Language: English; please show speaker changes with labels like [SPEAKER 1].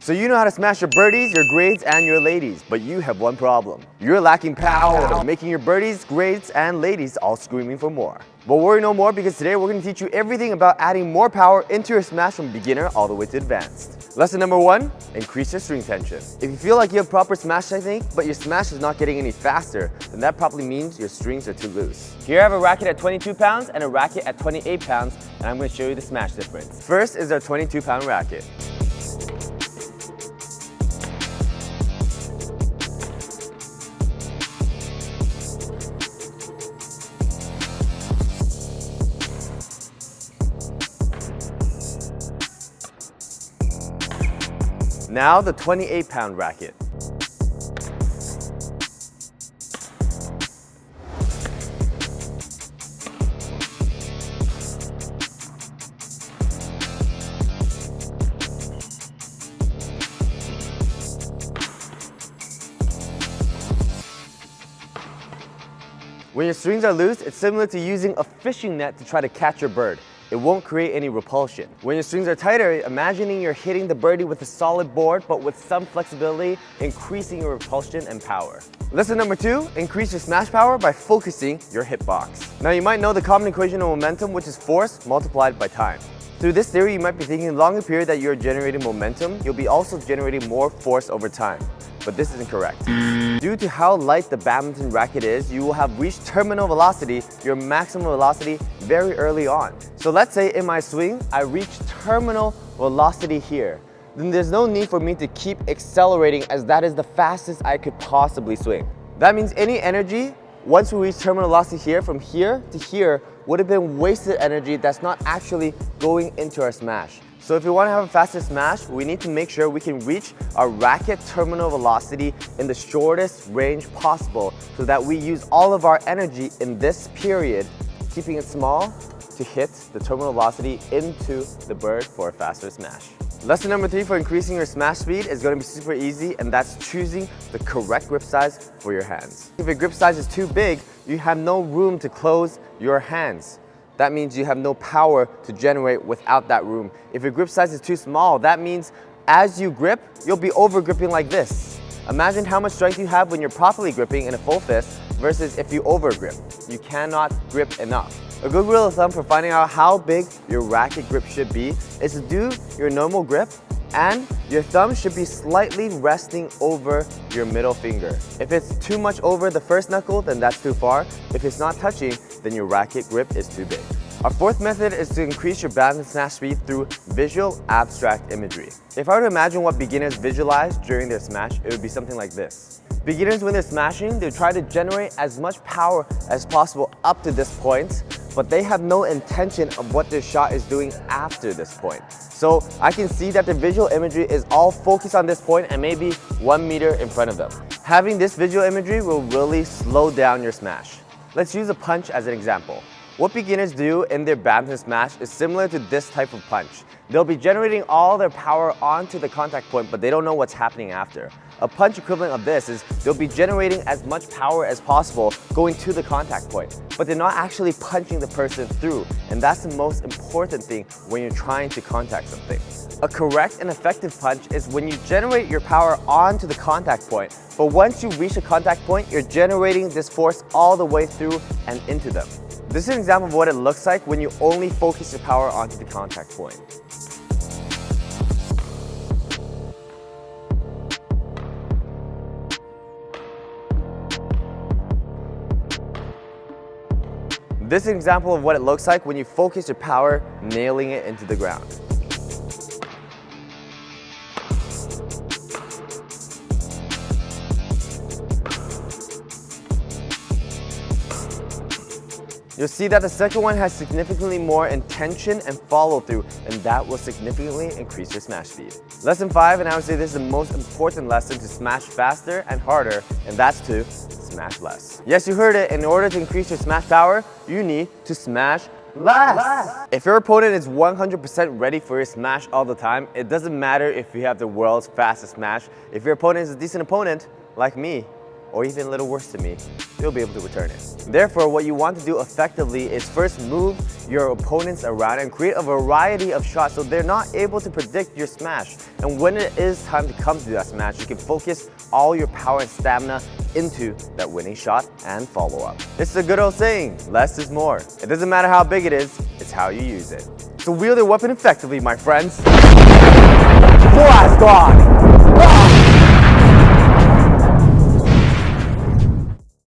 [SPEAKER 1] So you know how to smash your birdies, your grades, and your ladies, but you have one problem. You're lacking power, making your birdies, grades, and ladies all screaming for more. But worry no more, because today we're going to teach you everything about adding more power into your smash from beginner all the way to advanced. Lesson number 1, increase your swing tension. If you feel like you have proper smash technique, but your smash is not getting any faster, then that probably means your strings are too loose. Here I have a racket at 22 pounds and a racket at 28 pounds, and I'm going to show you the smash difference. First is our 22-pound racket. Now the 28-pound racket. When your strings are loose, it's similar to using a fishing net to try to catch your bird. It won't create any repulsion. When your strings are tighter, imagining you're hitting the birdie with a solid board, but with some flexibility, increasing your repulsion and power. Lesson number 2, increase your smash power by focusing your hitbox. Now you might know the common equation of momentum, which is force multiplied by time. Through this theory, you might be thinking along a period that you're generating momentum, you'll be also generating more force over time. But this isn't correct. Due to how light the badminton racket is, you will have reached terminal velocity, your maximum velocity, very early on. So let's say in my swing, I reach terminal velocity here. Then there's no need for me to keep accelerating, as that is the fastest I could possibly swing. That means any energy, once we reach terminal velocity here, from here to here, would have been wasted energy that's not actually going into our smash. So if we want to have a faster smash, we need to make sure we can reach our racket terminal velocity in the shortest range possible, so that we use all of our energy in this period, keeping it small, to hit the terminal velocity into the bird for a faster smash. Lesson number 3 for increasing your smash speed is going to be super easy, and that's choosing the correct grip size for your hands. If your grip size is too big, you have no room to close your hands. That means you have no power to generate without that room. If your grip size is too small, that means as you grip, you'll be over gripping like this. Imagine how much strength you have when you're properly gripping in a full fist versus if you over grip. You cannot grip enough. A good rule of thumb for finding out how big your racket grip should be is to do your normal grip, and your thumb should be slightly resting over your middle finger. If it's too much over the first knuckle, then that's too far. If it's not touching, then your racket grip is too big. Our fourth method is to increase your badminton smash speed through visual abstract imagery. If I were to imagine what beginners visualize during their smash, it would be something like this. Beginners, when they're smashing, they try to generate as much power as possible up to this point, but they have no intention of what their shot is doing after this point. So I can see that the visual imagery is all focused on this point and maybe 1 meter in front of them. Having this visual imagery will really slow down your smash. Let's use a punch as an example. What beginners do in their badminton smash is similar to this type of punch. They'll be generating all their power onto the contact point, but they don't know what's happening after. A punch equivalent of this is they'll be generating as much power as possible going to the contact point, but they're not actually punching the person through, and that's the most important thing when you're trying to contact something. A correct and effective punch is when you generate your power onto the contact point, but once you reach the contact point, you're generating this force all the way through and into them. This is an example of what it looks like when you only focus your power onto the contact point. This is an example of what it looks like when you focus your power, nailing it into the ground. You'll see that the second one has significantly more intention and follow-through, and that will significantly increase your smash speed. Lesson 5, and I would say this is the most important lesson to smash faster and harder, and that's to smash less. Yes, you heard it. In order to increase your smash power, you need to smash less. If your opponent is 100% ready for your smash all the time, it doesn't matter if you have the world's fastest smash. If your opponent is a decent opponent, like me, or even a little worse to me, you'll be able to return it. Therefore, what you want to do effectively is first move your opponents around and create a variety of shots so they're not able to predict your smash. And when it is time to come to that smash, you can focus all your power and stamina into that winning shot and follow up. It's a good old saying, less is more. It doesn't matter how big it is, it's how you use it. So wield your weapon effectively, my friends. Blast off!